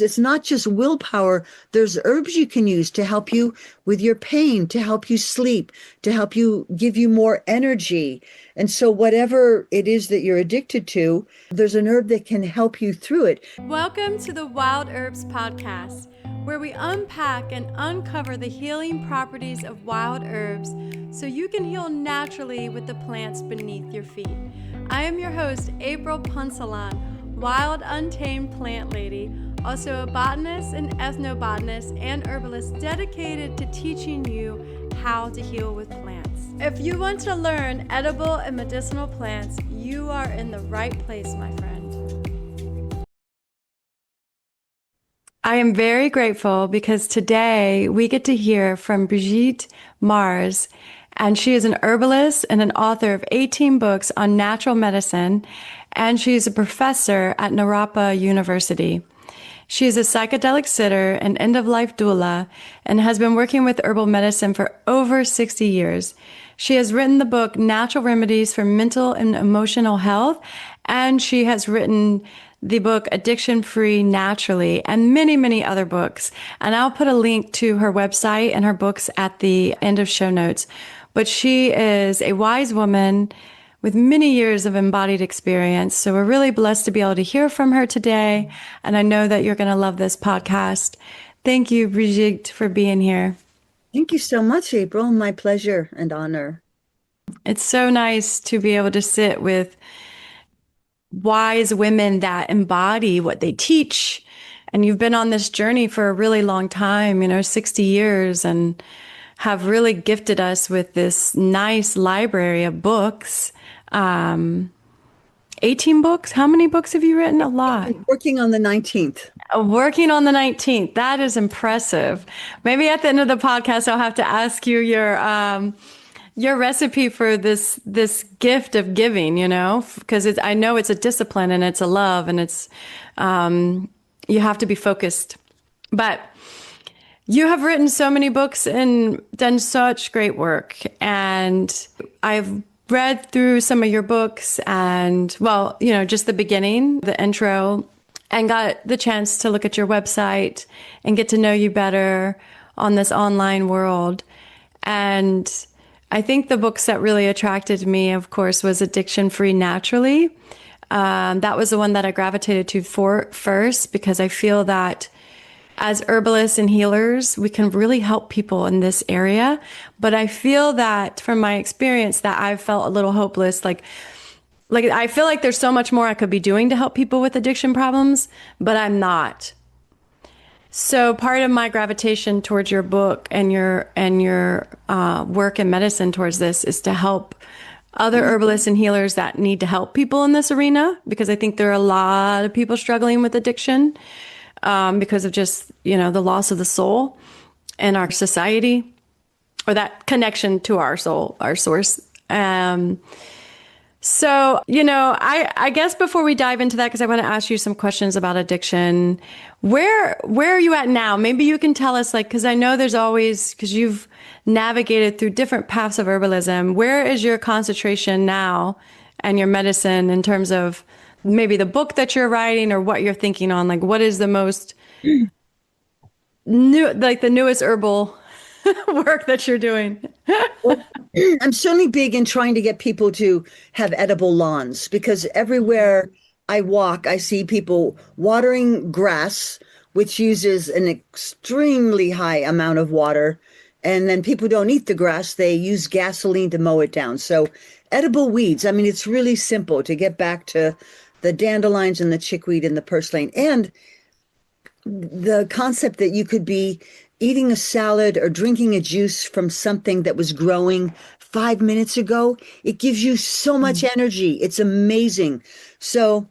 It's not just willpower. There's herbs you can use to help you with your pain, to help you sleep, to help you give you more energy. And so whatever it is that you're addicted to, there's an herb that can help you through it. Welcome to the Wild Herbs Podcast, where we unpack and uncover the healing properties of wild herbs so you can heal naturally with the plants beneath your feet. I am your host, April Punsalan, wild untamed plant lady, also a botanist, an ethnobotanist, and herbalist dedicated to teaching you how to heal with plants. If you want to learn edible and medicinal plants, you are in the right place, my friend. I am very grateful because today we get to hear from Brigitte Mars, and she is an herbalist and an author of 18 books on natural medicine, and she's a professor at Narapa University. She is a psychedelic sitter and end-of-life doula and has been working with herbal medicine for over 60 years. She has written the book Natural Remedies for Mental and Emotional Health, and she has written the book Addiction Free Naturally, and many, many other books. And I'll put a link to her website and her books at the end of show notes. But she is a wise woman with many years of embodied experience. So we're really blessed to be able to hear from her today. And I know that you're going to love this podcast. Thank you, Brigitte, for being here. Thank you so much, April. My pleasure and honor. It's so nice to be able to sit with wise women that embody what they teach. And you've been on this journey for a really long time, 60 years, and have really gifted us with this nice library of books. 18 books? How many books have you written? A lot. I'm working on the 19th. Working on the 19th. That is impressive. Maybe at the end of the podcast, I'll have to ask you your recipe for this gift of giving, because I know it's a discipline and it's a love and it's, you have to be focused. But you have written so many books and done such great work. And I've read through some of your books and, just the beginning, the intro, and got the chance to look at your website and get to know you better on this online world. And I think the books that really attracted me, of course, was Addiction Free Naturally. That was the one that I gravitated to first, because I feel that as herbalists and healers, we can really help people in this area. But I feel that from my experience that I've felt a little hopeless. Like I feel like there's so much more I could be doing to help people with addiction problems, but I'm not. So part of my gravitation towards your book and your work in medicine towards this is to help other herbalists and healers that need to help people in this arena, because I think there are a lot of people struggling with addiction because of just, the loss of the soul in our society, or that connection to our soul, our source. So, I guess before we dive into that, because I want to ask you some questions about addiction, where are you at now? Maybe you can tell us, because I know there's always, because you've navigated through different paths of herbalism, where is your concentration now and your medicine in terms of maybe the book that you're writing or what you're thinking on? What is the most new, the newest herbal work that you're doing? Well, I'm certainly big in trying to get people to have edible lawns, because everywhere I walk, I see people watering grass, which uses an extremely high amount of water. And then people don't eat the grass. They use gasoline to mow it down. So edible weeds, it's really simple to get back to the dandelions and the chickweed and the purslane. And the concept that you could be eating a salad or drinking a juice from something that was growing 5 minutes ago, it gives you so much energy. It's amazing. So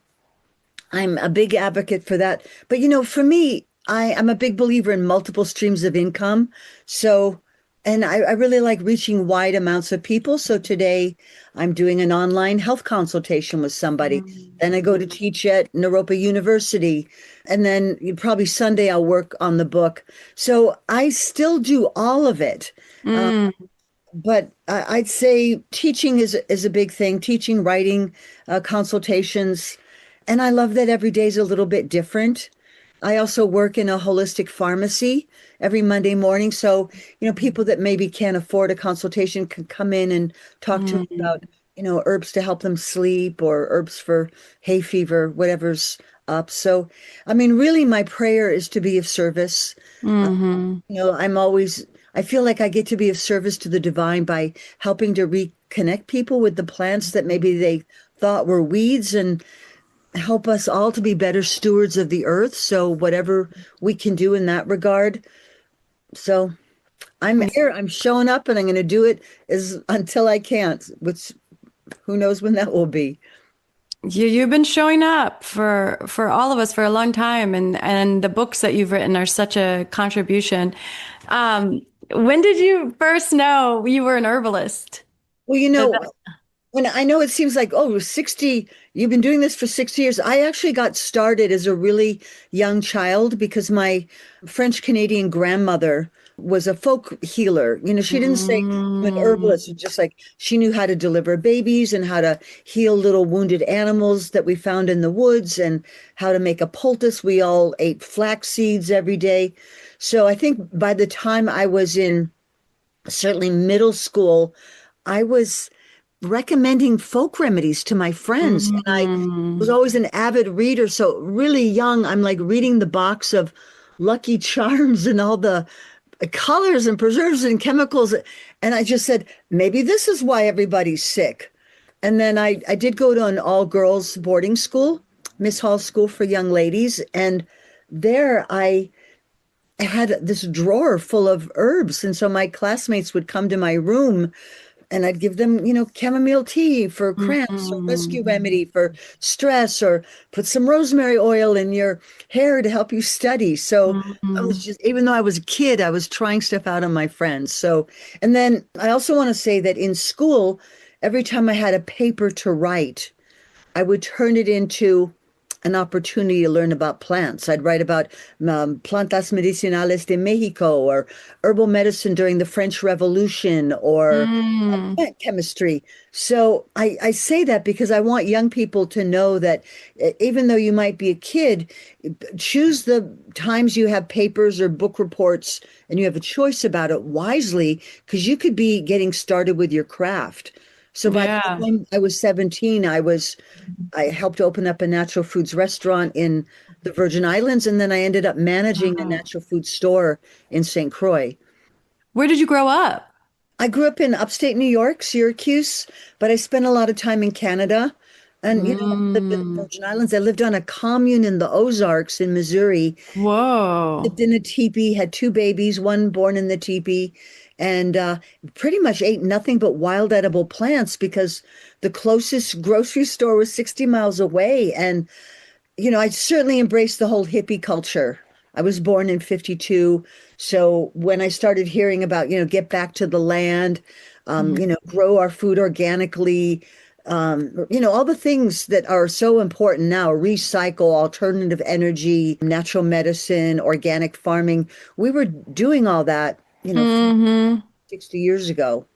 I'm a big advocate for that. But, for me, I'm a big believer in multiple streams of income. So, and I really like reaching wide amounts of people. So today I'm doing an online health consultation with somebody. Then I go to teach at Naropa University. And then probably Sunday I'll work on the book. So I still do all of it. But I'd say teaching is a big thing. Teaching, writing, consultations. And I love that every day is a little bit different. I also work in a holistic pharmacy every Monday morning. So, people that maybe can't afford a consultation can come in and talk to me about, herbs to help them sleep or herbs for hay fever, whatever's up. So, I mean, really, my prayer is to be of service. Hmm. I feel like I get to be of service to the divine by helping to reconnect people with the plants that maybe they thought were weeds and help us all to be better stewards of the earth. So whatever we can do in that regard. So I'm here, I'm showing up and I'm going to do it as until I can't, which who knows when that will be. You've been showing up for all of us for a long time, and the books that you've written are such a contribution. When did you first know you were an herbalist? Well, Did that, when I know it seems like, oh, 60, you've been doing this for 60 years. I actually got started as a really young child because my French Canadian grandmother was a folk healer. She didn't say I'm an mm, herbalist, it's just like she knew how to deliver babies and how to heal little wounded animals that we found in the woods and how to make a poultice. We all ate flax seeds every day. So I think by the time I was in certainly middle school, I was recommending folk remedies to my friends. And I was mm, always an avid reader. So really young, I'm like reading the box of Lucky Charms and all the colors and preserves and chemicals. And I just said, maybe this is why everybody's sick. And then I did go to an all girls boarding school, Miss Hall School for Young Ladies. And there I had this drawer full of herbs. And so my classmates would come to my room and I'd give them, chamomile tea for cramps or rescue mm, remedy for stress or put some rosemary oil in your hair to help you study. So I was mm, just, even though I was a kid, I was trying stuff out on my friends. So, and then I also want to say that in school, every time I had a paper to write, I would turn it into an opportunity to learn about plants. I'd write about plantas medicinales de Mexico or herbal medicine during the French Revolution or mm. plant chemistry. So I say that because I want young people to know that even though you might be a kid, choose the times you have papers or book reports and you have a choice about it wisely because you could be getting started with your craft. So by the Yeah. time I was 17, I helped open up a natural foods restaurant in the Virgin Islands, and then I ended up managing a Wow. natural food store in St. Croix. Where did you grow up? I grew up in upstate New York, Syracuse, but I spent a lot of time in Canada. And, I lived in the Mm. Virgin Islands. I lived on a commune in the Ozarks in Missouri, Whoa. lived in a teepee, had two babies, one born in the teepee, and pretty much ate nothing but wild edible plants because the closest grocery store was 60 miles away. And I certainly embraced the whole hippie culture. I was born in 52. So when I started hearing about, get back to the land, grow our food organically, all the things that are so important now, recycle, alternative energy, natural medicine, organic farming. We were doing all that, Hmm. 60 years ago.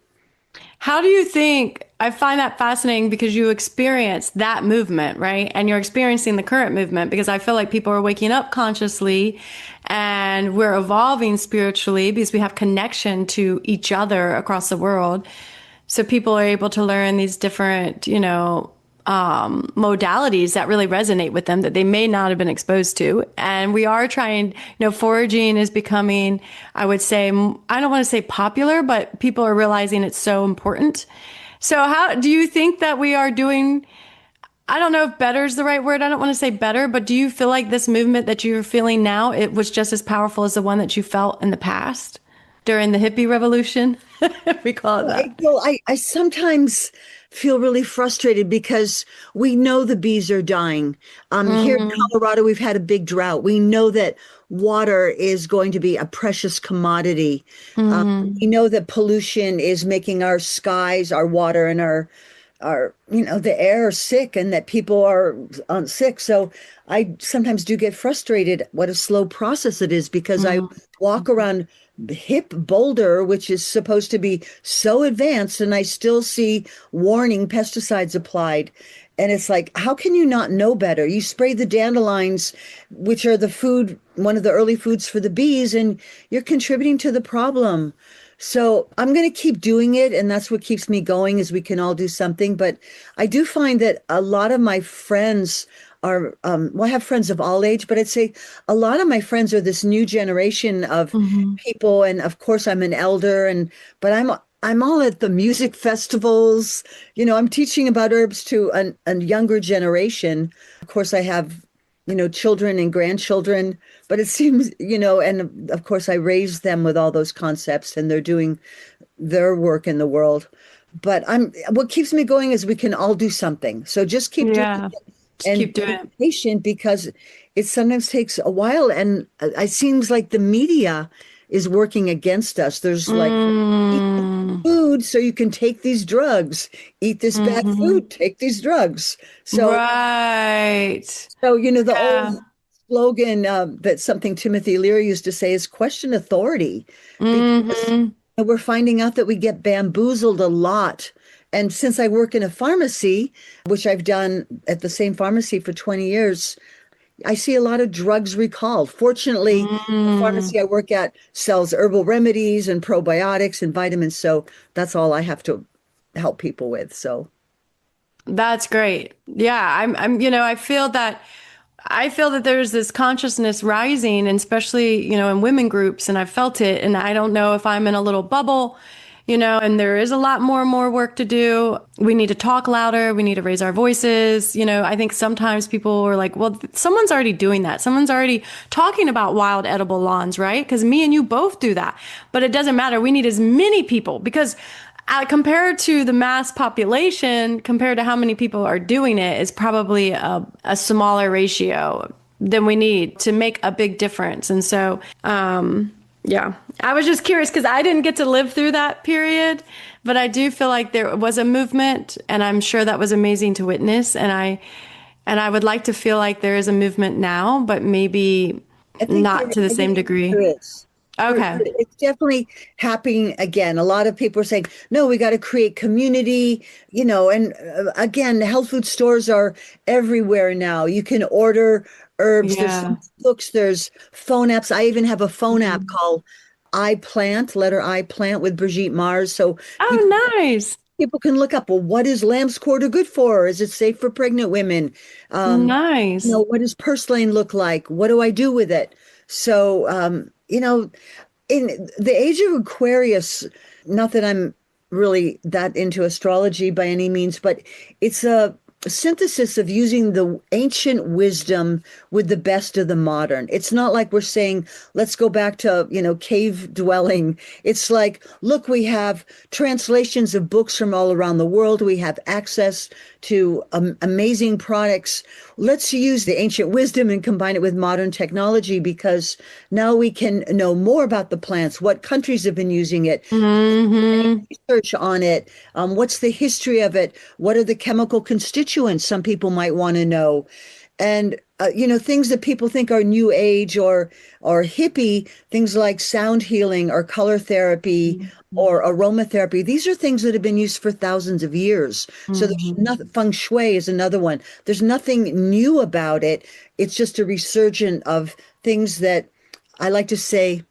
How do you think? I find that fascinating because you experienced that movement, right? And you're experiencing the current movement because I feel like people are waking up consciously and we're evolving spiritually because we have connection to each other across the world. So people are able to learn these different, modalities that really resonate with them that they may not have been exposed to. And we are trying, foraging is becoming, I would say, I don't want to say popular, but people are realizing it's so important. So how do you think that we are doing? I don't know if better is the right word. I don't want to say better, but do you feel like this movement that you're feeling now, it was just as powerful as the one that you felt in the past during the hippie revolution? We call it that. I sometimes feel really frustrated because we know the bees are dying. Here in Hmm. Colorado, we've had a big drought. We know that water is going to be a precious commodity. Hmm. We know that pollution is making our skies, our water, and the air sick and that people are sick. So I sometimes do get frustrated what a slow process it is because I walk around Hip Boulder, which is supposed to be so advanced, and I still see warning pesticides applied. And it's like, how can you not know better? You spray the dandelions, which are the food, one of the early foods for the bees, and you're contributing to the problem. So I'm going to keep doing it, and that's what keeps me going is we can all do something. But I do find that a lot of my friends are, well, I have friends of all age, but I'd say a lot of my friends are this new generation of Hmm. people. And of course, I'm an elder, but I'm all at the music festivals. I'm teaching about herbs to a younger generation. Of course, I have, children and grandchildren, but it seems, and of course, I raised them with all those concepts and they're doing their work in the world. But what keeps me going is we can all do something. So just keep doing Yeah. it Just and keep doing be it. patient because it sometimes takes a while. And it seems like the media is working against us. There's like, eat this Mm. food so you can take these drugs. Eat this bad Hmm. food, take these drugs. So, Right. the old Yeah. slogan that something Timothy Leary used to say is question authority because Hmm. we're finding out that we get bamboozled a lot. And since I work in a pharmacy, which I've done at the same pharmacy for 20 years, I see a lot of drugs recalled. Fortunately, the Mm. pharmacy I work at sells herbal remedies and probiotics and vitamins. So that's all I have to help people with. So, That's great. Yeah, I feel that there's this consciousness rising, and especially, in women groups, and I've felt it, and I don't know if I'm in a little bubble, and there is a lot more and more work to do. We need to talk louder. We need to raise our voices. I think sometimes people are like, well, someone's already doing that. Someone's already talking about wild edible lawns, right? Because me and you both do that. But it doesn't matter. We need as many people because compared to the mass population, compared to how many people are doing it, is probably a smaller ratio than we need to make a big difference. And so, yeah, I was just curious because I didn't get to live through that period, but I do feel like there was a movement, and I'm sure that was amazing to witness. And I would like to feel like there is a movement now, but maybe I think not to the I same think degree. there is. Okay. It's definitely happening again. A lot of people are saying, no, we got to create community, and again, the health food stores are everywhere now. You can order herbs. There's Yeah. some books, there's phone apps. I even have a phone app called I Plant, letter I Plant with Brigitte Mars. So people Oh, nice. people can look up, well, what is lamb's quarter good for? Is it safe for pregnant women? Um, Nice. what does purslane look like? What do I do with it? So, in the age of Aquarius, not that I'm really that into astrology by any means, but it's a synthesis of using the ancient wisdom with the best of the modern. It's not like we're saying, let's go back to, cave dwelling. It's like, look, we have translations of books from all around the world. We have access to amazing products. Let's use the ancient wisdom and combine it with modern technology because now we can know more about the plants, what countries have been using it, Hmm. research on it, what's the history of it, what are the chemical constituents some people might want to know. And things that people think are new age or hippie, things like sound healing or color therapy or aromatherapy. These are things that have been used for thousands of years. So there's Hmm. nothing. Feng Shui is another one. There's nothing new about it. It's just a resurgent of things that I like to say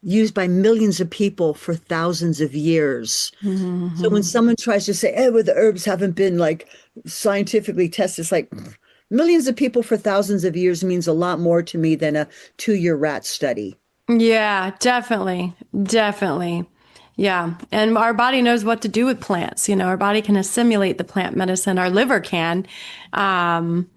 used by millions of people for thousands of years. So when Hmm. someone tries to say, "Oh, well, the herbs haven't been like scientifically tested," it's like millions of people for thousands of years means a lot more to me than a 2-year rat study. Yeah, definitely. Definitely. Yeah. And our body knows what to do with plants. Our body can assimilate the plant medicine. Our liver can. Um,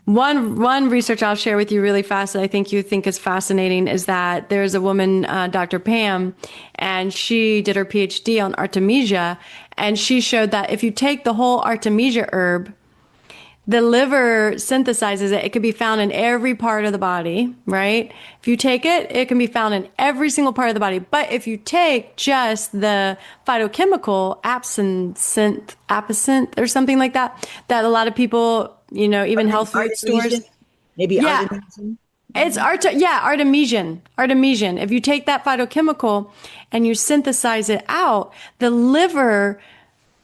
one research I'll share with you really fast that I think you think is fascinating is that there's a woman, Dr. Pam, and she did her PhD on Artemisia, and she showed that if you take the whole Artemisia herb, the liver synthesizes it. It can be found in every part of the body, right? If you take it, it can be found in every single part of the body. But if you take just the phytochemical absinthe or something like that, that a lot of people, even health food Artemisian, stores, maybe yeah, artemisian. Artemisian. Artemisian. If you take that phytochemical and you synthesize it out, the liver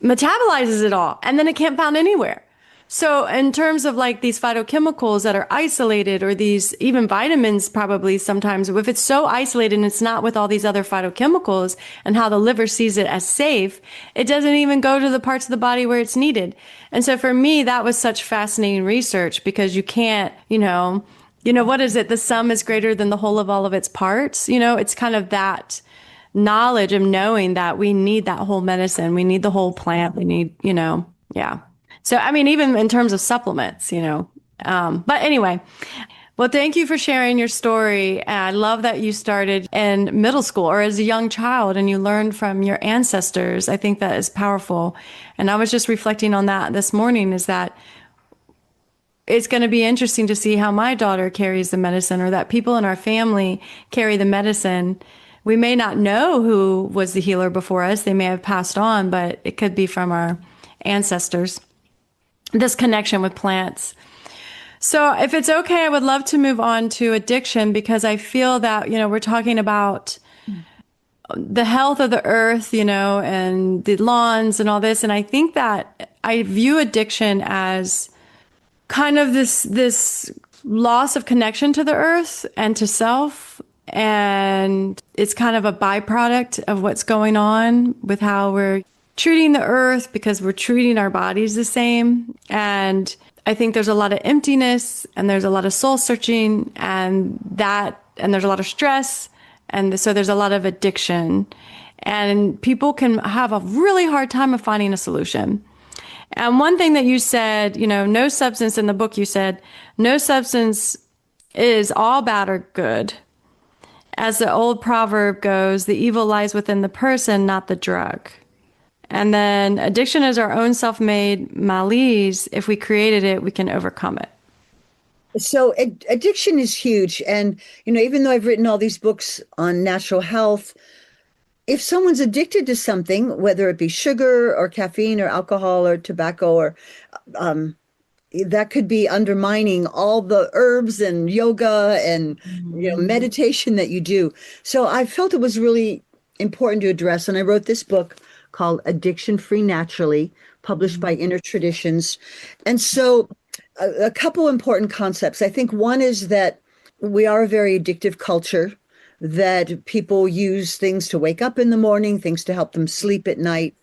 metabolizes it all, and then it can't found anywhere. So, in terms of like these phytochemicals that are isolated, or these even vitamins, probably sometimes, if it's so isolated and it's not with all these other phytochemicals and how the liver sees it as safe, it doesn't even go to the parts of the body where it's needed. And so, for me, that was such fascinating research because you can't, what is it? The sum is greater than the whole of all of its parts. It's kind of that knowledge of knowing that we need that whole medicine, we need the whole plant, we need, yeah. So, I mean, even in terms of supplements, but anyway, well, thank you for sharing your story. And I love that you started in middle school or as a young child and you learned from your ancestors. I think that is powerful. And I was just reflecting on that this morning, is that it's going to be interesting to see how my daughter carries the medicine, or that people in our family carry the medicine. We may not know who was the healer before us. They may have passed on, but it could be from our ancestors. This connection with plants. So if it's okay, I would love to move on to addiction, because I feel that, we're talking about the health of the earth, and the lawns and all this. And I think that I view addiction as kind of this loss of connection to the earth and to self. And it's kind of a byproduct of what's going on with how we're treating the earth, because we're treating our bodies the same. And I think there's a lot of emptiness, and there's a lot of soul searching, and there's a lot of stress. And so there's a lot of addiction, and people can have a really hard time of finding a solution. And one thing that you said, no substance, in the book, you said, no substance is all bad or good. As the old proverb goes, the evil lies within the person, not the drug. And then addiction is our own self-made malaise. If we created it, we can overcome it. So addiction is huge. And, even though I've written all these books on natural health, if someone's addicted to something, whether it be sugar or caffeine or alcohol or tobacco, or that could be undermining all the herbs and yoga and meditation that you do. So I felt it was really important to address. And I wrote this book called Addiction Free Naturally, published by Inner Traditions. And so a couple important concepts. I think one is that we are a very addictive culture, that people use things to wake up in the morning, things to help them sleep at night.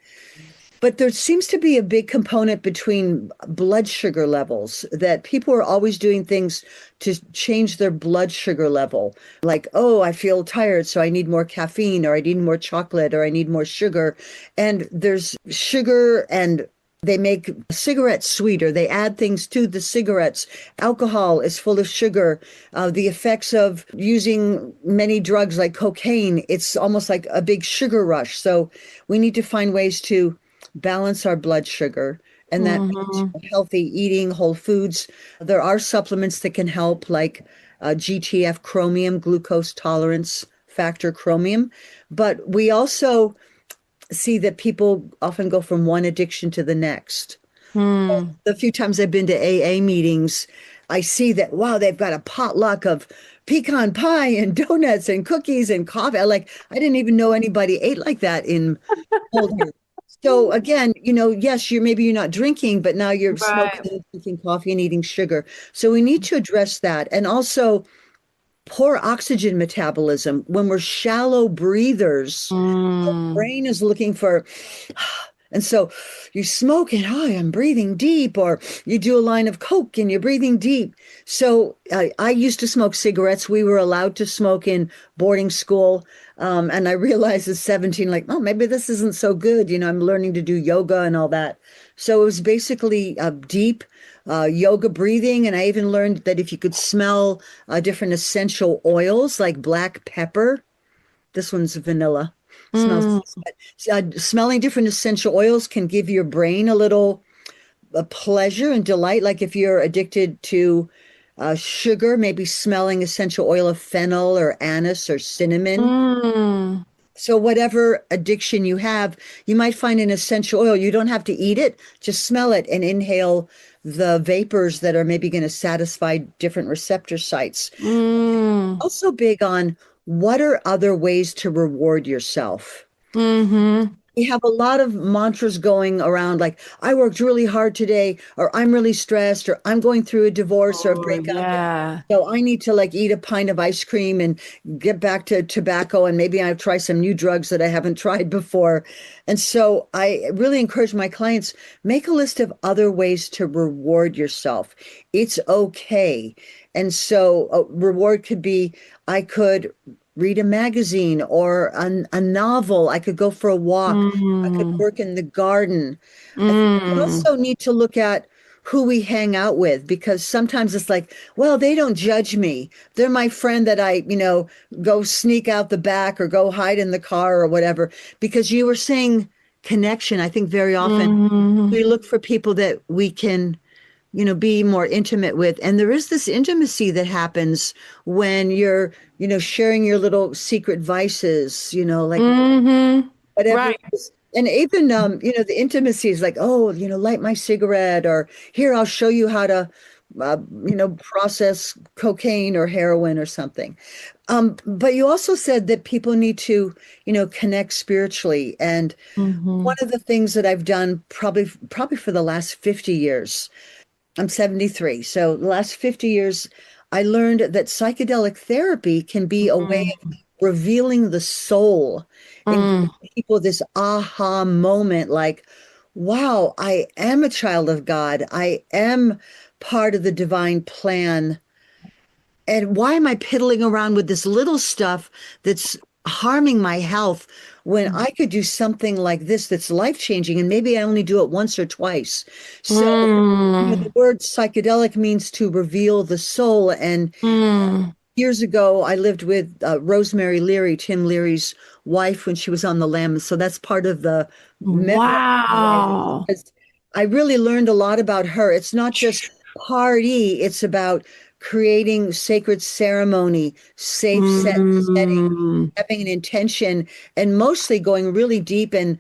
But there seems to be a big component between blood sugar levels, that people are always doing things to change their blood sugar level. Like, oh, I feel tired, so I need more caffeine, or I need more chocolate, or I need more sugar. And there's sugar, and they make cigarettes sweeter. They add things to the cigarettes. Alcohol is full of sugar. The effects of using many drugs like cocaine, it's almost like a big sugar rush. So we need to find ways to balance our blood sugar, and that means healthy eating, whole foods. There are supplements that can help, like GTF chromium, glucose tolerance factor chromium. But we also see that people often go from one addiction to the next. The few times I've been to AA meetings, I see that, wow, they've got a potluck of pecan pie and donuts and cookies and coffee. I didn't even know anybody ate like that in old years. So again, yes, you're not drinking, but now you're Right. smoking and drinking coffee and eating sugar. So we need to address that. And also poor oxygen metabolism. When we're shallow breathers, our brain is looking for, and so you smoke and, oh, I'm breathing deep, or you do a line of Coke and you're breathing deep. So I used to smoke cigarettes. We were allowed to smoke in boarding school. And I realized at 17, like, oh, maybe this isn't so good. I'm learning to do yoga and all that. So it was basically deep yoga breathing. And I even learned that if you could smell different essential oils like black pepper, this one's vanilla. Smells, smelling different essential oils can give your brain a little pleasure and delight. Like if you're addicted to sugar, maybe smelling essential oil of fennel or anise or cinnamon. So whatever addiction you have, you might find an essential oil. You don't have to eat it, just smell it and inhale the vapors that are maybe going to satisfy different receptor sites. Also big on what are other ways to reward yourself. we have a lot of mantras going around like, I worked really hard today, or I'm really stressed, or I'm going through a divorce or a Oh, breakup. yeah. So I need to like eat a pint of ice cream and get back to tobacco, and maybe I'll try some new drugs that I haven't tried before. And so I really encourage my clients, make a list of other ways to reward yourself. It's okay. And so a reward could be, I could read a magazine or a novel. I could go for a walk. I could Mm, work in the garden. I think we mm, also need to look at who we hang out with, because sometimes it's like, well, they don't judge me. They're my friend that I go sneak out the back or go hide in the car or whatever. Because you were saying connection. I think very often mm, we look for people that we can be more intimate with. And there is this intimacy that happens when you're sharing your little secret vices, like mm-hmm. whatever it Right. is. And even the intimacy is like, oh, light my cigarette, or here, I'll show you how to process cocaine or heroin or something. But you also said that people need to connect spiritually. And Mm-hmm. one of the things that I've done probably for the last 50 years, I'm 73. So the last 50 years, I learned that psychedelic therapy can be a way of revealing the soul and Mm, giving people this aha moment like, wow, I am a child of God. I am part of the divine plan. And why am I piddling around with this little stuff that's harming my health when I could do something like this that's life-changing, and maybe I only do it once or twice? So, the mm, word psychedelic means to reveal the soul. And mm. years ago, I lived with Rosemary Leary, Tim Leary's wife, when she was on the lam. So that's part of the memoir I'm writing, Wow. because I really learned a lot about her. It's not just party, it's about creating sacred ceremony, safe setting, Mm, having an intention, and mostly going really deep in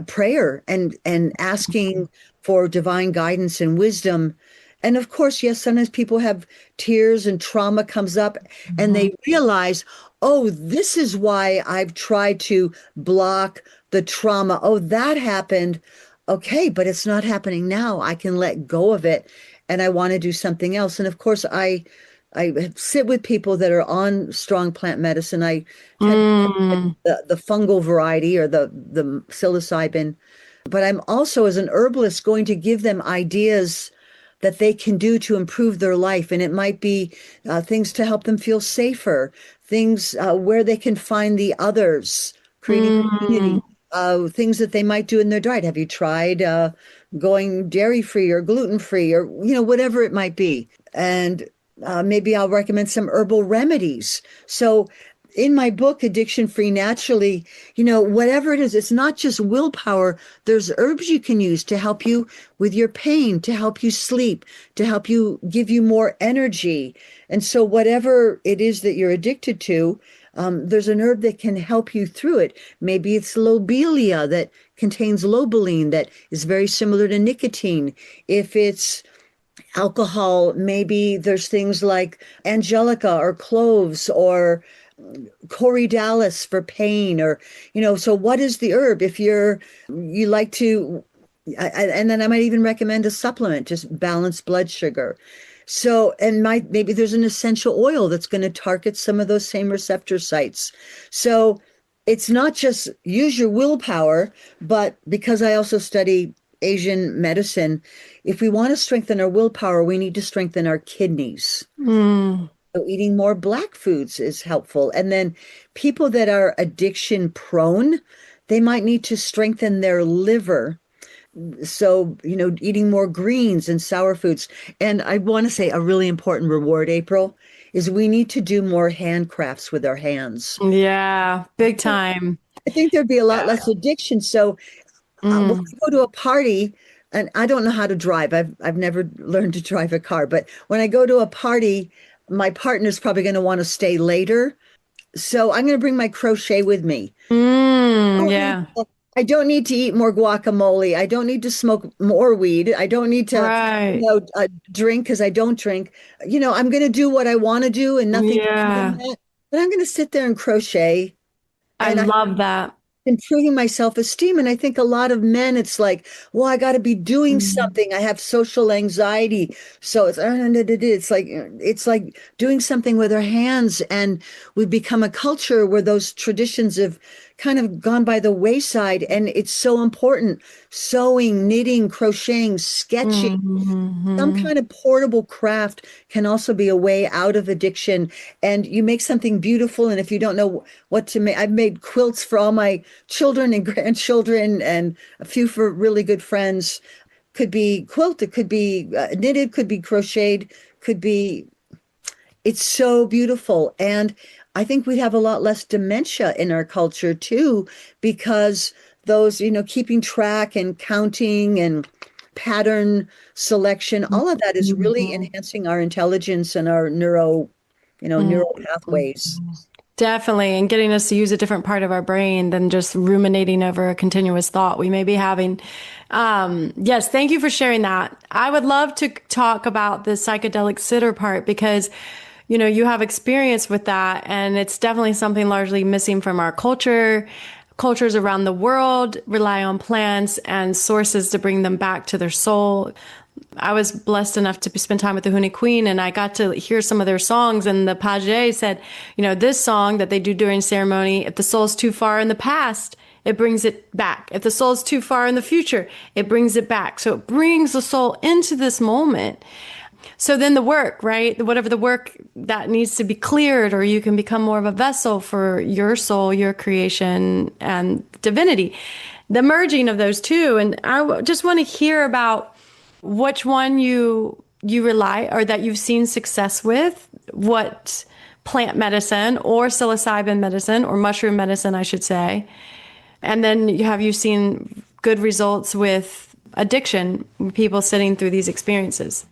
prayer and asking for divine guidance and wisdom. And of course, yes, sometimes people have tears and trauma comes up, and mhm, they realize, oh, this is why I've tried to block the trauma. Oh, that happened. Okay, but it's not happening now. I can let go of it, and I want to do something else. And of course, I sit with people that are on strong plant medicine. I tend to mm, the fungal variety or the psilocybin, but I'm also, as an herbalist, going to give them ideas that they can do to improve their life. And it might be things to help them feel safer, things where they can find the others, creating mm. community, things that they might do in their diet. Have you tried going dairy free or gluten free, or whatever it might be? And maybe I'll recommend some herbal remedies. So in my book, Addiction Free Naturally, whatever it is, it's not just willpower. There's herbs you can use to help you with your pain, to help you sleep, to help you give you more energy. And so, whatever it is that you're addicted to, there's an herb that can help you through it. Maybe it's lobelia that contains lobeline that is very similar to nicotine. If it's alcohol, maybe there's things like angelica or cloves or corydalis for pain, or so what is the herb if you like to and then I might even recommend a supplement, just balance blood sugar. So, and maybe there's an essential oil that's going to target some of those same receptor sites. So it's not just use your willpower, but because I also study Asian medicine, if we want to strengthen our willpower, we need to strengthen our kidneys. Mm, So eating more black foods is helpful. And then people that are addiction prone, they might need to strengthen their liver. So, eating more greens and sour foods. And I want to say a really important reward, April, is we need to do more handcrafts with our hands. yeah, big time. I think there'd be a lot less addiction. So when Mm, I go to a party, and I don't know how to drive. I've never learned to drive a car, but when I go to a party, my partner's probably going to want to stay later. So I'm going to bring my crochet with me. yeah, I don't need to eat more guacamole. I don't need to smoke more weed. I don't need to, right. drink because I don't drink. I'm going to do what I want to do and nothing more than Yeah, that. But I'm going to sit there and crochet. I And I love that. improving my self-esteem. And I think a lot of men, it's like, well, I got to be doing Mm, something. I have social anxiety. So it's like doing something with our hands. And we've become a culture where those traditions have kind of gone by the wayside. And it's so important. Sewing, knitting, crocheting, sketching. Some mhm. kind of portable craft can also be a way out of addiction. And you make something beautiful. And if you don't know what to make, I've made quilts for all my children and grandchildren and a few for really good friends. Could be quilted, could be knitted, could be crocheted, could be, it's so beautiful. And I think we'd have a lot less dementia in our culture too, because those, keeping track and counting and pattern selection, all of that is really Mhm. enhancing our intelligence and our neural pathways. Definitely, and getting us to use a different part of our brain than just ruminating over a continuous thought we may be having. Yes, thank you for sharing that. I would love to talk about the psychedelic sitter part because, you have experience with that, and it's definitely something largely missing from our culture. Cultures around the world rely on plants and sources to bring them back to their soul. I was blessed enough to spend time with the Huni Queen, and I got to hear some of their songs. And the Page said, this song that they do during ceremony, if the soul's too far in the past, it brings it back. If the soul's too far in the future, it brings it back. So it brings the soul into this moment. So then the work, right? Whatever the work that needs to be cleared, or you can become more of a vessel for your soul, your creation, and divinity. The merging of those two. And just want to hear about which one you rely or that you've seen success with, what plant medicine or psilocybin medicine or mushroom medicine, I should say. And then have you seen good results with addiction, people sitting through these experiences?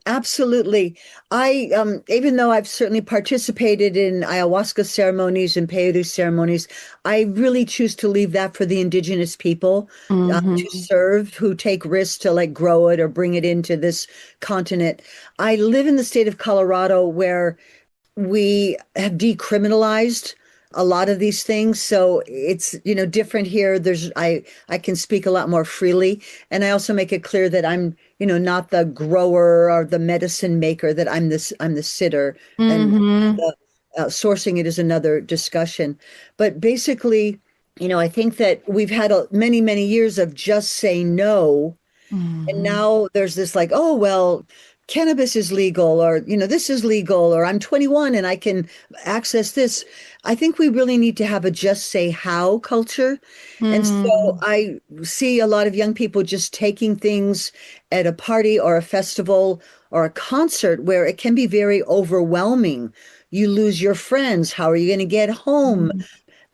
Absolutely. Even though I've certainly participated in ayahuasca ceremonies and peyote ceremonies, I really choose to leave that for the indigenous people to Hmm. serve, who take risks to like grow it or bring it into this continent. I live in the state of Colorado where we have decriminalized a lot of these things, so it's different here. I can speak a lot more freely, and I also make it clear that I'm not the grower or the medicine maker, that I'm the sitter, and Hmm. the sourcing it is another discussion. But basically, I think that we've had many years of just say no. And Hmm. now there's this like, oh, well, cannabis is legal, or, this is legal, or I'm 21 and I can access this. I think we really need to have a just say how culture. And so Hmm. I see a lot of young people just taking things at a party or a festival or a concert where it can be very overwhelming. You lose your friends. How are you going to get home?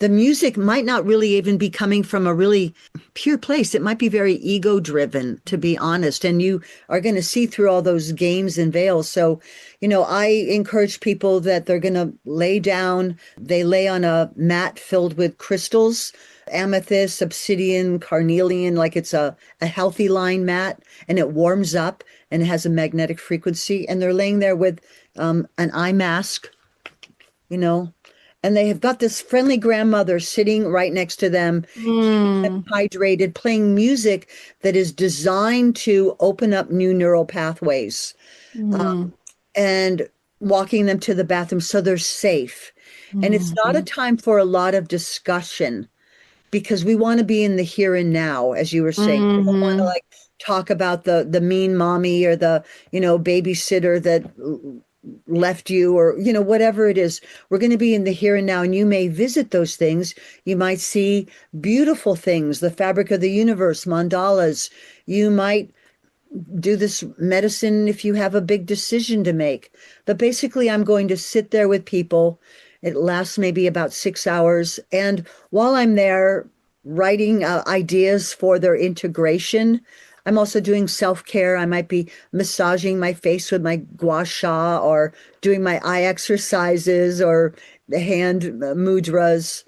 The music might not really even be coming from a really pure place. It might be very ego driven, to be honest. And you are going to see through all those games and veils. So, I encourage people that they're going to lay down. They lay on a mat filled with crystals, amethyst, obsidian, carnelian, like it's a healthy line mat, and it warms up and it has a magnetic frequency. And they're laying there with an eye mask, you know, and they have got this friendly grandmother sitting right next to them, keeping them Hmm. hydrated, playing music that is designed to open up new neural pathways, Hmm. and walking them to the bathroom so they're safe. And it's not a Hmm. time for a lot of discussion, because we want to be in the here and now, as you were saying. We don't want to Hmm. like talk about the mean mommy or the, babysitter that left you, or whatever it is. We're going to be in the here and now, and you may visit those things. You might see beautiful things, the fabric of the universe, mandalas. You might do this medicine if you have a big decision to make. But basically, I'm going to sit there with people. It lasts maybe about 6 hours, and while I'm there writing ideas for their integration, I'm also doing self-care. I might be massaging my face with my gua sha, or doing my eye exercises, or the hand mudras.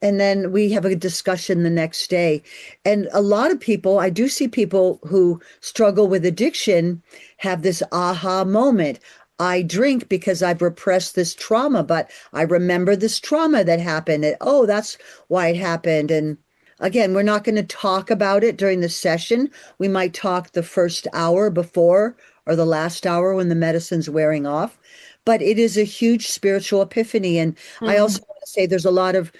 And then we have a discussion the next day. And a lot of people, I do see people who struggle with addiction have this aha moment. I drink because I've repressed this trauma, but I remember this trauma that happened. And, oh, that's why it happened. And again, we're not going to talk about it during the session. We might talk the first hour before or the last hour when the medicine's wearing off. But it is a huge spiritual epiphany. And I Mm. also want to say there's a lot of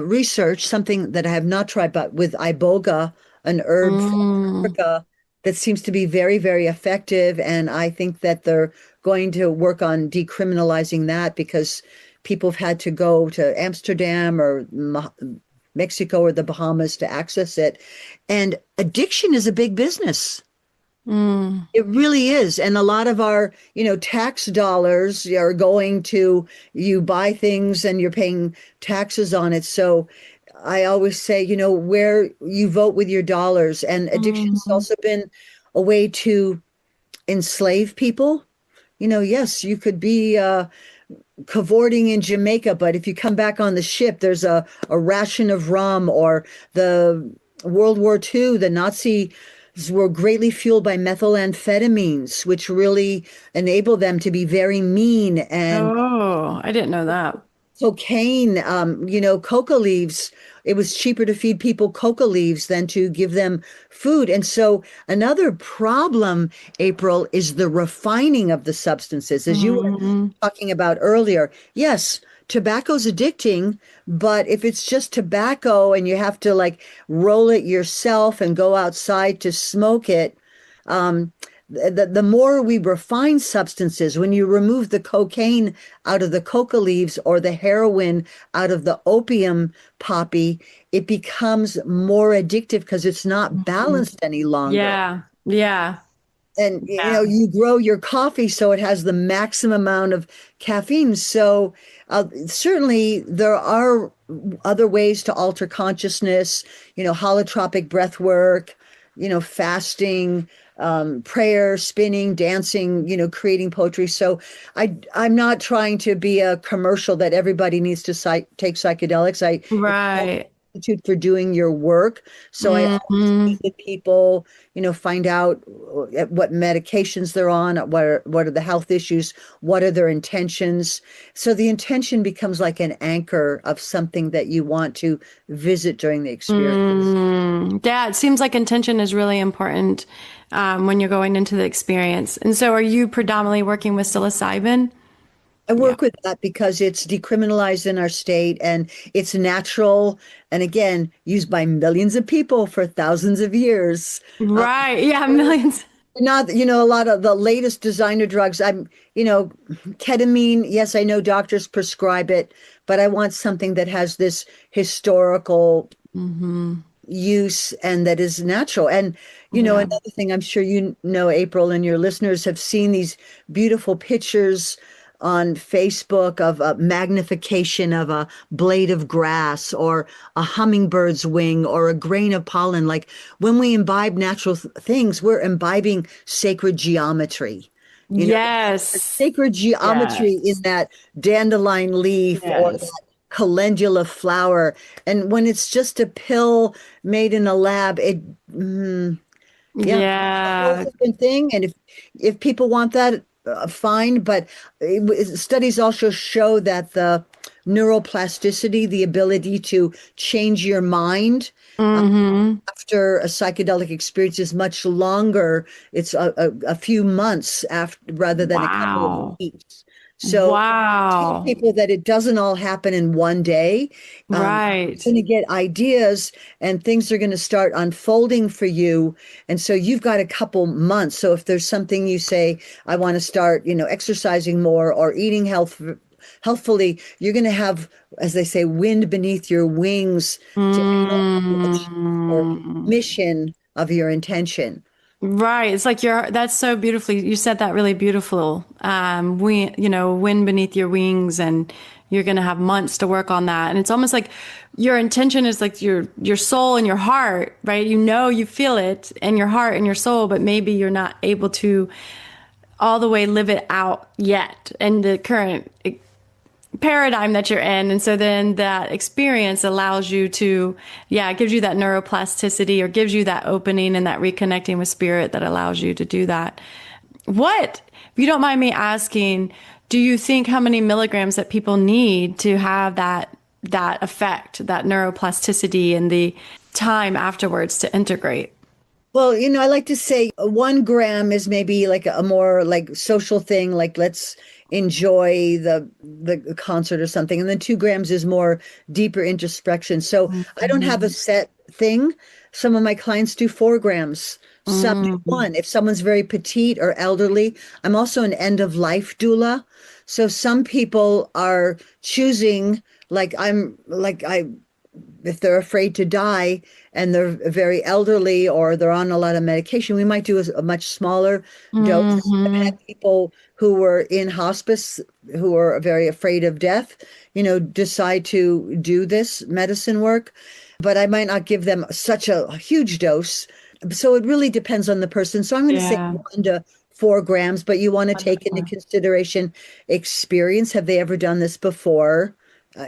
research, something that I have not tried, but with iboga, an herb from Mm. Africa that seems to be very, very effective. And I think that they're going to work on decriminalizing that because people have had to go to Amsterdam or Mexico or the Bahamas to access it. And addiction is a big business. Mm. It really is. And a lot of our, tax dollars are going to you buy things and you're paying taxes on it. So I always say, where you vote with your dollars. And addiction has Mm. also been a way to enslave people. Yes, you could be cavorting in Jamaica, but if you come back on the ship, there's a ration of rum, or the World War II, the Nazis were greatly fueled by methamphetamines, which really enabled them to be very mean. And Oh, I didn't know that. cocaine, coca leaves. It was cheaper to feed people coca leaves than to give them food. And so another problem, April, is the refining of the substances. As you were Mm. talking about earlier, yes, tobacco's addicting, but if it's just tobacco and you have to like roll it yourself and go outside to smoke it, um, the more we refine substances, when you remove the cocaine out of the coca leaves or the heroin out of the opium poppy, it becomes more addictive because it's not Mm. balanced any longer. Yeah. Yeah. And Yeah. you grow your coffee so it has the maximum amount of caffeine. So certainly there are other ways to alter consciousness, holotropic breath work, fasting, prayer, spinning, dancing, creating poetry. So I'm not trying to be a commercial that everybody needs to take psychedelics. It's all Right. institute for doing your work. So I always Hmm. meet with people, find out what medications they're on, what are the health issues, what are their intentions. So the intention becomes like an anchor of something that you want to visit during the experience. Mm. Yeah, it seems like intention is really important when you're going into the experience. And so, are you predominantly working with psilocybin? I Yeah. work with that because it's decriminalized in our state and it's natural and again used by millions of people for thousands of years. Right. Yeah, millions. Not, a lot of the latest designer drugs. Ketamine, yes, I know doctors prescribe it, but I want something that has this historical Hmm. use and that is natural. And, Yeah. another thing I'm sure April, and your listeners have seen these beautiful pictures on Facebook of a magnification of a blade of grass or a hummingbird's wing or a grain of pollen. Like when we imbibe natural things, we're imbibing sacred geometry. There's Yes. sacred geometry in Yes. that dandelion leaf or Yes. that calendula flower. And when it's just a pill made in a lab, yeah, a whole Yeah. different thing. And if people want that, fine. But studies also show that the neuroplasticity, the ability to change your mind Hmm. after a psychedelic experience is much longer. It's a few months after rather than a couple of Wow. weeks. So tell Wow. people that it doesn't all happen in one day. Right. You're going to get ideas and things are going to start unfolding for you. And so you've got a couple months. So if there's something you say, I want to start, exercising more or eating healthfully, you're going to have, as they say, wind beneath your wings to help you achieve your Mm. mission of your intention. Right. It's like that's so beautifully, you said that really beautiful. Wind beneath your wings, and you're going to have months to work on that. And it's almost like your intention is like your soul and your heart, right? You feel it in your heart and your soul, but maybe you're not able to all the way live it out yet in the current paradigm that you're in. And so then that experience allows you to, yeah, it gives you that neuroplasticity or gives you that opening and that reconnecting with spirit that allows you to do that. if you don't mind me asking, do you think how many milligrams that people need to have that effect, that neuroplasticity and the time afterwards to integrate? Well, I like to say 1 gram is maybe like a more like social thing, like let's enjoy the concert or something. And then 2 grams is more deeper introspection. So I don't have a Mhm. set thing. Some of my clients do 4 grams, some do Mhm. one. If someone's very petite or elderly, I'm also an end of life doula. So some people are choosing, like I if they're afraid to die and they're very elderly or they're on a lot of medication, we might do a much smaller dose. I've had Mhm. people who were in hospice who are very afraid of death, decide to do this medicine work, but I might not give them such a huge dose. So it really depends on the person. So I'm going to say Yeah. 1 to 4 grams, but you want to take into Wonderful. consideration experience. Have they ever done this before?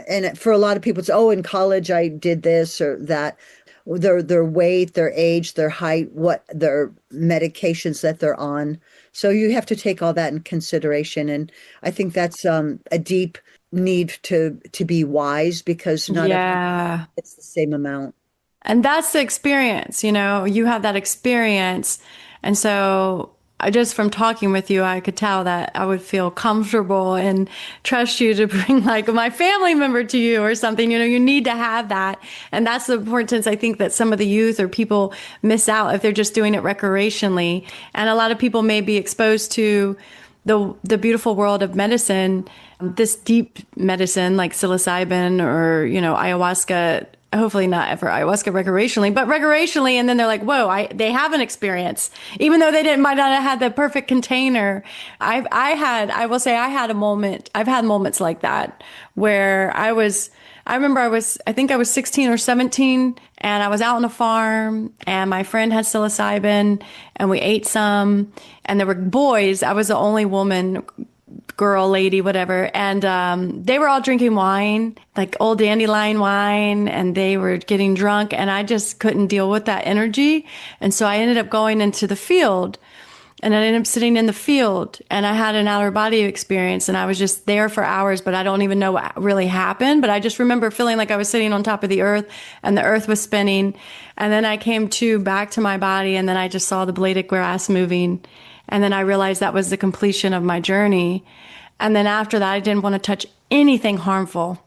And for a lot of people, it's, oh, in college I did this or that. Their weight, their age, their height, what their medications that they're on. So you have to take all that in consideration. And I think that's a deep need to be wise because not everyone Yeah. gets the same amount. And that's the experience, you have that experience. And so I just from talking with you, I could tell that I would feel comfortable and trust you to bring like my family member to you or something. You need to have that. And that's the importance I think that some of the youth or people miss out if they're just doing it recreationally. And a lot of people may be exposed to the beautiful world of medicine, this deep medicine like psilocybin or, ayahuasca, hopefully not ever ayahuasca recreationally, but recreationally. And then they're like, whoa, they have an experience, even though they might not have had the perfect container. I will say I had a moment, I've had moments like that where I remember I think I was 16 or 17 and I was out on a farm and my friend had psilocybin and we ate some and there were boys. I was the only woman, girl, lady, whatever. And they were all drinking wine, like old dandelion wine, and they were getting drunk. And I just couldn't deal with that energy. And so I ended up going into the field and I ended up sitting in the field and I had an outer body experience and I was just there for hours, but I don't even know what really happened. But I just remember feeling like I was sitting on top of the earth and the earth was spinning. And then I came back to my body and then I just saw the blade of grass moving. And then I realized that was the completion of my journey. And then after that, I didn't want to touch anything harmful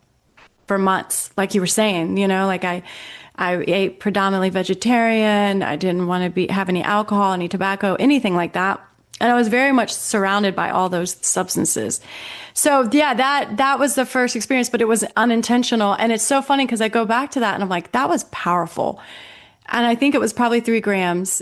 for months, like you were saying, like I ate predominantly vegetarian. I didn't want to have any alcohol, any tobacco, anything like that. And I was very much surrounded by all those substances. So yeah, that was the first experience, but it was unintentional. And it's so funny because I go back to that and I'm like, that was powerful. And I think it was probably 3 grams.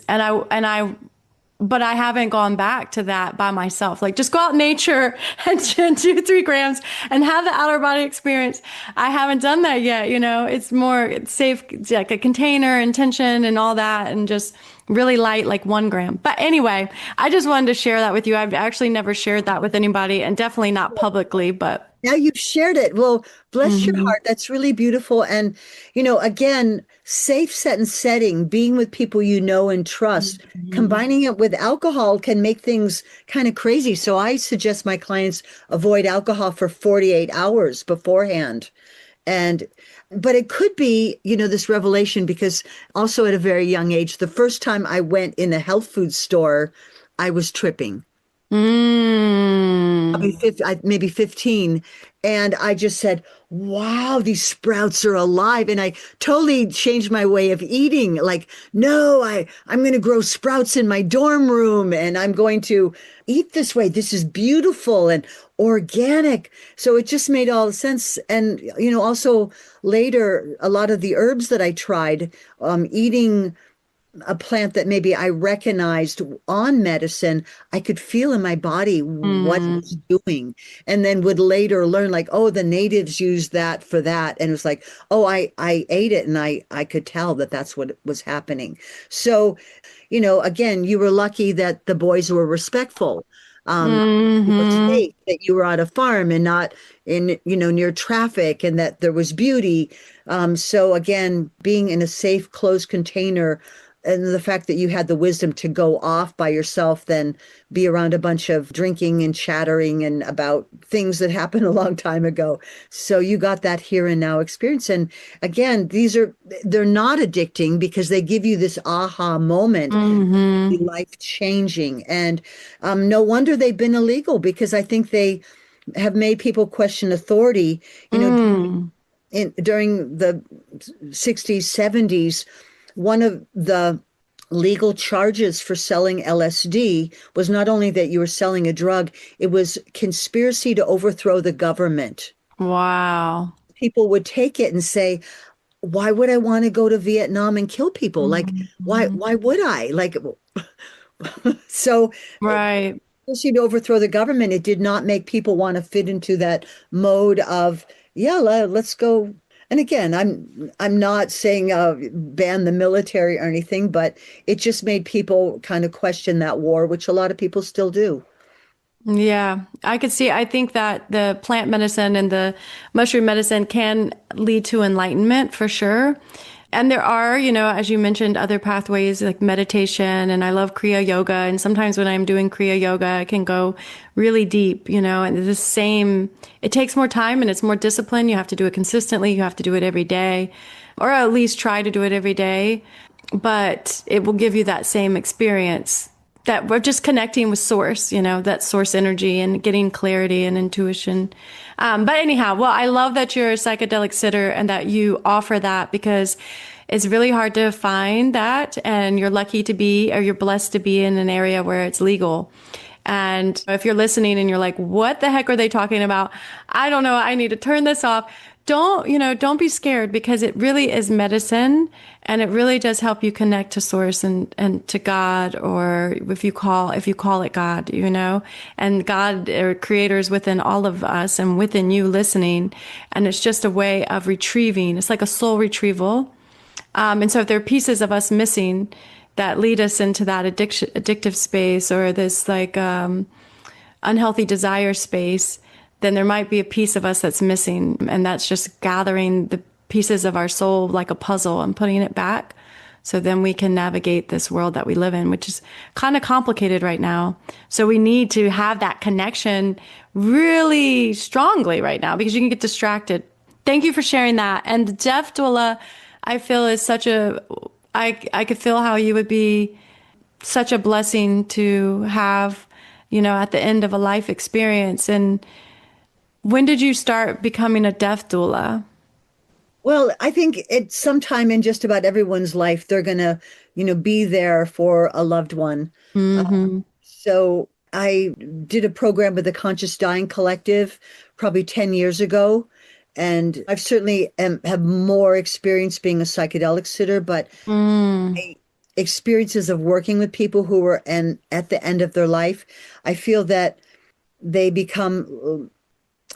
But I haven't gone back to that by myself. Like just go out in nature and do 3 grams and have the outer body experience. I haven't done that yet. It's more safe, like a container intention and all that, and just really light, like 1 gram. But anyway, I just wanted to share that with you. I've actually never shared that with anybody and definitely not publicly, but Now you've shared it. Well, bless your mhm. heart. That's really beautiful. And, again, safe set and setting, being with people you know and trust, Mhm. combining it with alcohol can make things kind of crazy. So I suggest my clients avoid alcohol for 48 hours beforehand. And, but it could be, this revelation because also at a very young age, the first time I went in a health food store, I was tripping probably Mm. 50, maybe 15. And I just said, wow, these sprouts are alive. And I totally changed my way of eating. Like, no, I'm going to grow sprouts in my dorm room and I'm going to eat this way. This is beautiful and organic. So it just made all the sense. And, also later, a lot of the herbs that I tried, eating a plant that maybe I recognized on medicine, I could feel in my body what it was Mm. doing. And then would later learn like, oh, the natives use that for that. And it was like, oh, I ate it and I could tell that that's what was happening. So, again, you were lucky that the boys were respectful. You were Mhm. safe, that you were on a farm and not in, near traffic and that there was beauty. So again, being in a safe, closed container and the fact that you had the wisdom to go off by yourself than be around a bunch of drinking and chattering and about things that happened a long time ago. So you got that here and now experience. And again, they're not addicting because they give you this aha moment, Hmm. life changing. And no wonder they've been illegal because I think they have made people question authority. You know, Mm. during the 60s, 70s, one of the legal charges for selling LSD was not only that you were selling a drug, it was conspiracy to overthrow the government. Wow. People would take it and say, why would I want to go to Vietnam and kill people? Like, Mhm. why would I? Like, so Right. conspiracy to overthrow the government, it did not make people want to fit into that mode of, yeah, let's go. And again, I'm not saying ban the military or anything, but it just made people kind of question that war, which a lot of people still do. Yeah, I could see. I think that the plant medicine and the mushroom medicine can lead to enlightenment for sure. And there are, as you mentioned, other pathways like meditation, and I love Kriya Yoga. And sometimes when I'm doing Kriya Yoga, I can go really deep, and it takes more time and it's more discipline. You have to do it consistently. You have to do it every day, or at least try to do it every day. But it will give you that same experience that we're just connecting with source, that source energy and getting clarity and intuition. But anyhow, well, I love that you're a psychedelic sitter and that you offer that because it's really hard to find that. And you're lucky to be, or you're blessed to be in an area where it's legal. And if you're listening and you're like, what the heck are they talking about? I don't know. I need to turn this off. Don't be scared because it really is medicine and it really does help you connect to source and to God, or if you call it God, and God or creators within all of us and within you listening. And it's just a way of retrieving. It's like a soul retrieval. And so if there are pieces of us missing that lead us into that addictive space or this like unhealthy desire space, then there might be a piece of us that's missing. And that's just gathering the pieces of our soul like a puzzle and putting it back. So then we can navigate this world that we live in, which is kind of complicated right now. So we need to have that connection really strongly right now because you can get distracted. Thank you for sharing that. And the deaf doula, I feel is I could feel how you would be such a blessing to have, at the end of a life experience. And when did you start becoming a deaf doula? Well, I think it's sometime in just about everyone's life, they're gonna, be there for a loved one. Mm-hmm. So I did a program with the Conscious Dying Collective probably 10 years ago. And I've certainly have more experience being a psychedelic sitter, but Mm. my experiences of working with people who are at the end of their life, I feel that they become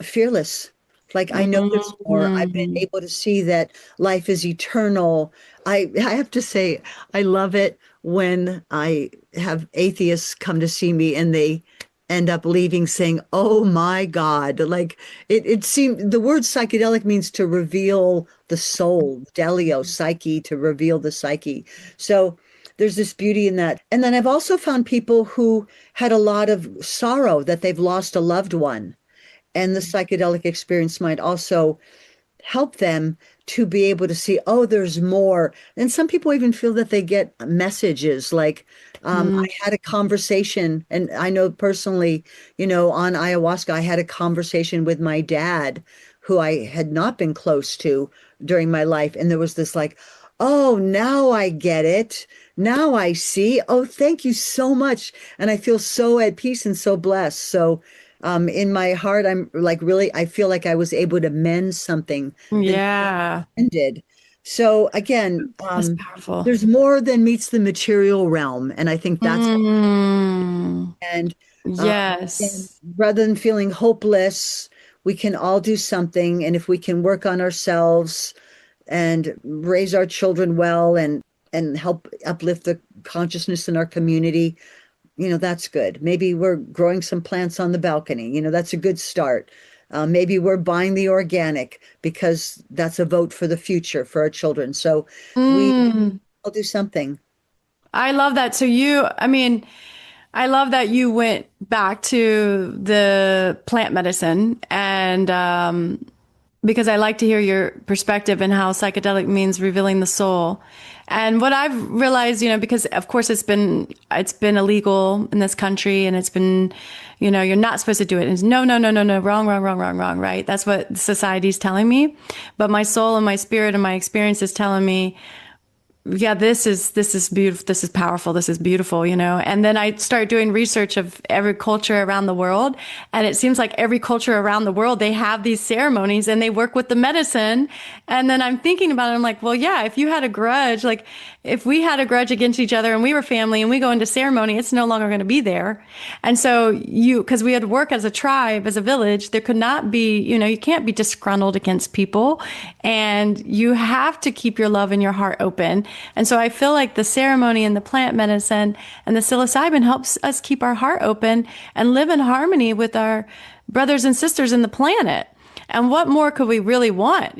fearless. Like I know there's more. I've been Mm. able to see that life is eternal. I have to say, I love it when I have atheists come to see me and they end up leaving saying, "Oh my God." Like it seemed the word psychedelic means to reveal the soul, delio, psyche, to reveal the psyche. So there's this beauty in that. And then I've also found people who had a lot of sorrow that they've lost a loved one. And the psychedelic experience might also help them to be able to see, oh, there's more. And some people even feel that they get messages like, I Mm. had a conversation, and I know personally, on ayahuasca, I had a conversation with my dad, who I had not been close to during my life. And there was this like, oh, now I get it. Now I see. Oh, thank you so much. And I feel so at peace and so blessed. So, in my heart, I'm like really, I feel like I was able to mend something that Yeah, ended. So again, that's powerful. there's more than meets the material realm, and I think that's Mm. and uh, again, Yes. rather than feeling hopeless, we can all do something, and if we can work on ourselves and raise our children well and help uplift the consciousness in our community, that's good. Maybe we're growing some plants on the balcony. That's a good start. Maybe we're buying the organic because that's a vote for the future for our children. So we Mm. all do something. I love that. So I mean, I love that you went back to the plant medicine and because I like to hear your perspective and how psychedelic means revealing the soul. And what I've realized, because of course it's been illegal in this country and it's been, you're not supposed to do it. And it's no, no, no, no, no, wrong, wrong, wrong, wrong, wrong, right? That's what society's telling me. But my soul and my spirit and my experience is telling me yeah, this is beautiful. This is powerful. This is beautiful, And then I start doing research of every culture around the world, and it seems like every culture around the world they have these ceremonies and they work with the medicine. And then I'm thinking about it. I'm like, well, yeah, if you had a grudge, like if we had a grudge against each other and we were family and we go into ceremony, it's no longer going to be there. And so because we had to work as a tribe, as a village, there could not be, you can't be disgruntled against people, and you have to keep your love and your heart open. And so I feel like the ceremony and the plant medicine and the psilocybin helps us keep our heart open and live in harmony with our brothers and sisters in the planet. And what more could we really want?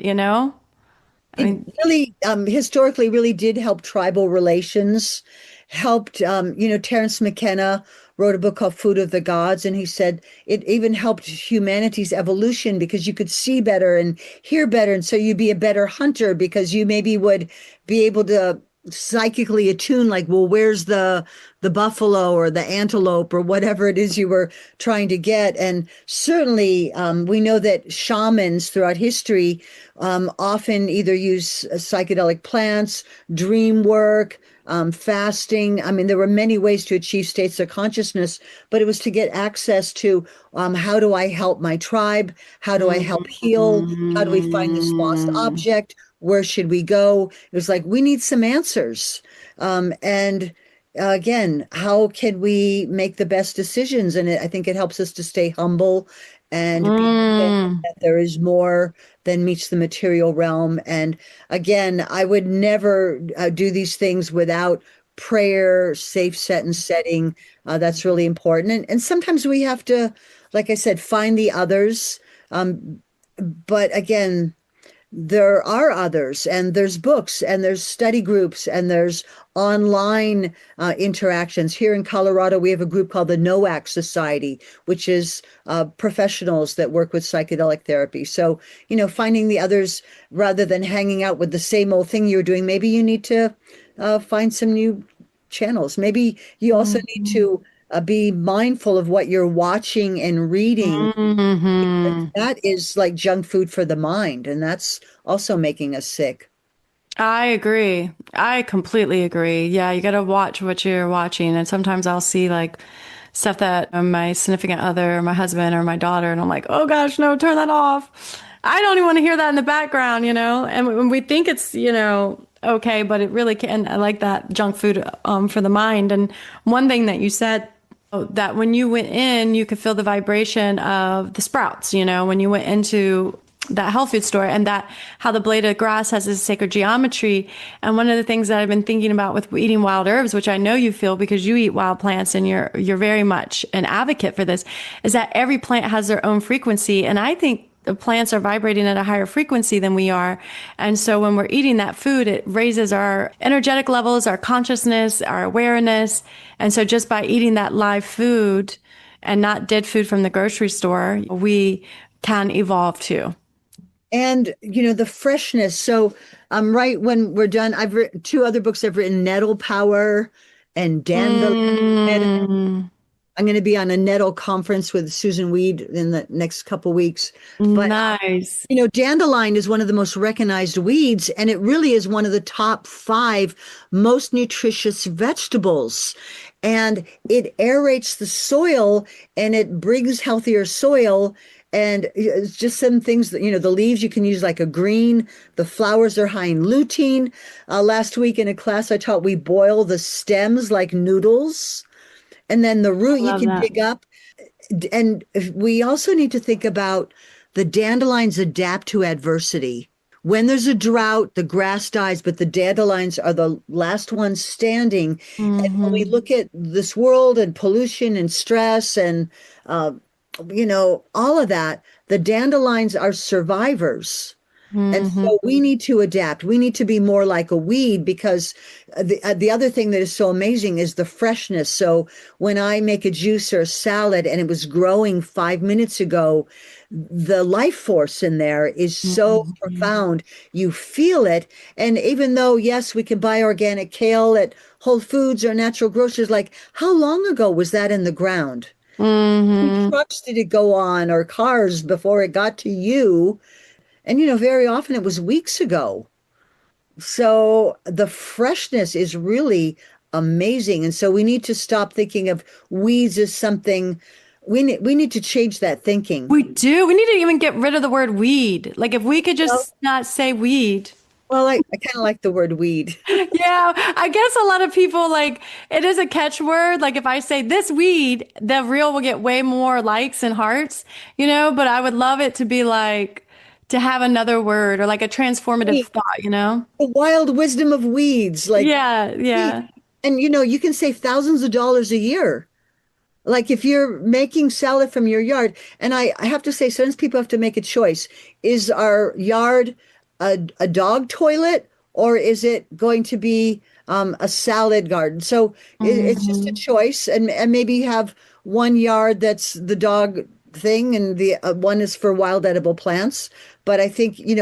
I It mean, really, historically, really did help tribal relations. Helped, Terence McKenna wrote a book called Food of the Gods, and he said it even helped humanity's evolution because you could see better and hear better, and so you'd be a better hunter because you maybe would be able to psychically attune, like, well, where's the buffalo or the antelope or whatever it is you were trying to get. And certainly, we know that shamans throughout history often either use psychedelic plants, dream work, fasting. I mean, there were many ways to achieve states of consciousness, but it was to get access to how do I help my tribe? How do I help heal? How do we find this lost mm, object? Where should we go? It was like, we need some answers. And again, how can we make the best decisions? And I think it helps us to stay humble and be aware mm, that there is more than meets the material realm. And again, I would never do these things without prayer, safe set and setting. That's really important. And sometimes we have to, like I said, find the others. But again, there are others, and there's books, and there's study groups, and there's online interactions. Here in Colorado, we have a group called the NOAC Society, which is professionals that work with psychedelic therapy. So, finding the others rather than hanging out with the same old thing you're doing, maybe you need to find some new channels. Maybe you also need mm, to be mindful of what you're watching and reading. mhm. That is like junk food for the mind, and that's also making us sick. I agree. I completely agree. Yeah, you got to watch what you're watching. And sometimes I'll see like stuff that my significant other, or my husband, or my daughter, and I'm like, oh gosh, no, turn that off. I don't even want to hear that in the background. And when we think it's, okay, but it really can. I like that junk food for the mind. And one thing that you said that when you went in, you could feel the vibration of the sprouts, when you went into that health food store, and that how the blade of grass has this sacred geometry. And one of the things that I've been thinking about with eating wild herbs, which I know you feel because you eat wild plants and you're very much an advocate for this, is that every plant has their own frequency. And I think the plants are vibrating at a higher frequency than we are. And so when we're eating that food, it raises our energetic levels, our consciousness, our awareness. And so just by eating that live food and not dead food from the grocery store, we can evolve too. And the freshness. So right when we're done, I've written two other books. I've written Nettle Power and Dandelion. Mm, I'm going to be on a nettle conference with Susan Weed in the next couple weeks. But nice. dandelion is one of the most recognized weeds, and it really is one of the top five most nutritious vegetables. And it aerates the soil and it brings healthier soil. And it's just some things that, the leaves you can use like a green. The flowers are high in lutein. Last week in a class I taught, we boil the stems like noodles. And then the root I you love can that. dig up. And we also need to think about the dandelions adapt to adversity. When there's a drought, the grass dies, but the dandelions are the last ones standing. And when we Hmm. look at this world and pollution and stress and, all of that, the dandelions are survivors. And Hmm. so we need to adapt. We need to be more like a weed because the other thing that is so amazing is the freshness. So when I make a juice or a salad and it was growing 5 minutes ago, the life force in there is so profound. You feel it. And even though, yes, we can buy organic kale at Whole Foods or natural grocers, like how long ago was that in the ground? How many Hmm. trucks did it go on or cars before it got to you? And, very often it was weeks ago. So the freshness is really amazing. And so we need to stop thinking of weeds as something, we need to change that thinking. We do. We need to even get rid of the word weed. Like if we could Well, just not say weed. well, I kind of like the word weed. Yeah, I guess a lot of people like it is a catchword. Like if I say this weed, the reel will get way more likes and hearts, but I would love it to be like to have another word or like a transformative Weed, thought, you know? the wild wisdom of weeds, like, Yeah, yeah. and you can save thousands of dollars a year. Like if you're making salad from your yard, and I have to say, sometimes people have to make a choice. Is our yard a dog toilet or is it going to be a salad garden? So it's just a Hmm. choice, and maybe you have one yard that's the dog thing, and the one is for wild edible plants. But I think, you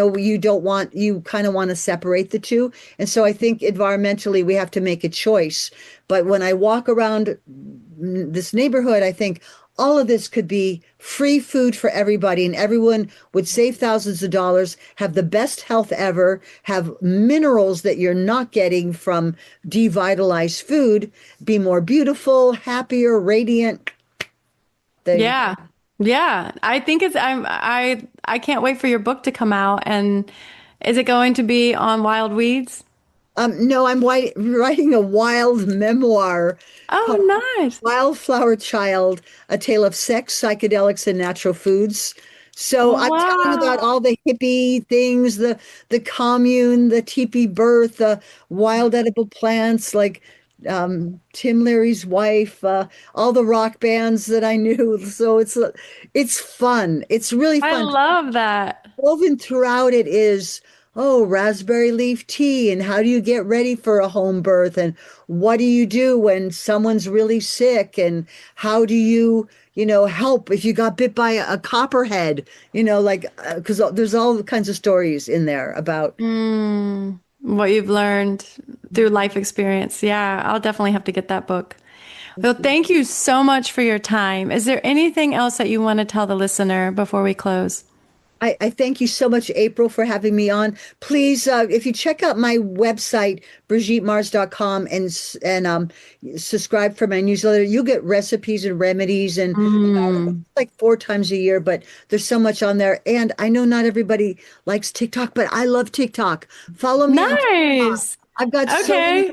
kind of want to separate the two. And so I think environmentally we have to make a choice. But when I walk around this neighborhood, I think all of this could be free food for everybody, and everyone would save thousands of dollars, have the best health ever, have minerals that you're not getting from devitalized food, be more beautiful, happier, radiant. There you go. Yeah. Yeah. I think I can't wait for your book to come out. And is it going to be on wild weeds? No, I'm writing a wild memoir called Oh, nice. Wildflower Child, A Tale of Sex, Psychedelics, and Natural Foods. So I'm telling about Wow. all the hippie things, the commune, the teepee birth, the wild edible plants, like Tim Leary's wife, all the rock bands that I knew. So it's fun. It's really I fun. love that. Woven throughout it is, oh, raspberry leaf tea, and how do you get ready for a home birth, and what do you do when someone's really sick, and how do you, help if you got bit by a copperhead, like, because there's all kinds of stories in there about. What you've learned through life experience. Yeah, I'll definitely have to get that book. Well, thank you so much for your time. Is there anything else that you want to tell the listener before we close? I thank you so much, April, for having me on. Please, if you check out my website, BrigitteMars.com, and subscribe for my newsletter, you'll get recipes and remedies, and Mm, like 4 times a year, but there's so much on there. And I know not everybody likes TikTok, but I love TikTok. Follow me on TikTok. nice. I've got so many Okay.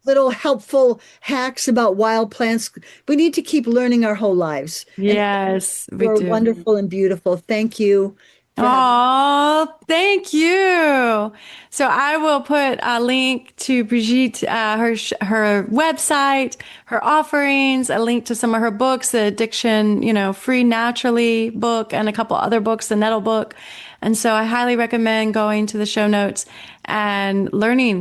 little helpful hacks about wild plants. We need to keep learning our whole lives. And Yes, we you're do. wonderful and beautiful. Thank you for having. Oh, thank you. So I will put a link to Brigitte, her website, her offerings, a link to some of her books, the Addiction, Free Naturally book, and a couple other books, the Nettle book. And so I highly recommend going to the show notes and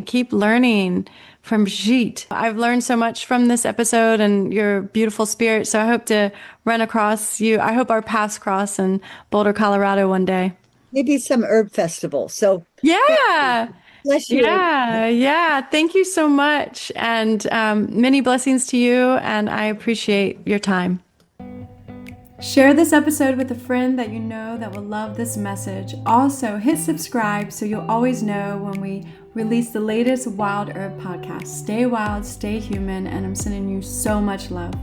keep learning from Brigitte. I've learned so much from this episode and your beautiful spirit. So I hope to run across you. I hope our paths cross in Boulder, Colorado one day. Maybe some herb festival. So thank you. Yeah. Bless you, April. Yeah. Yeah. Thank you so much. And many blessings to you. And I appreciate your time. Share this episode with a friend that you know that will love this message. Also, hit subscribe so you'll always know when we release the latest Wild Herb podcast. Stay wild, stay human, and I'm sending you so much love.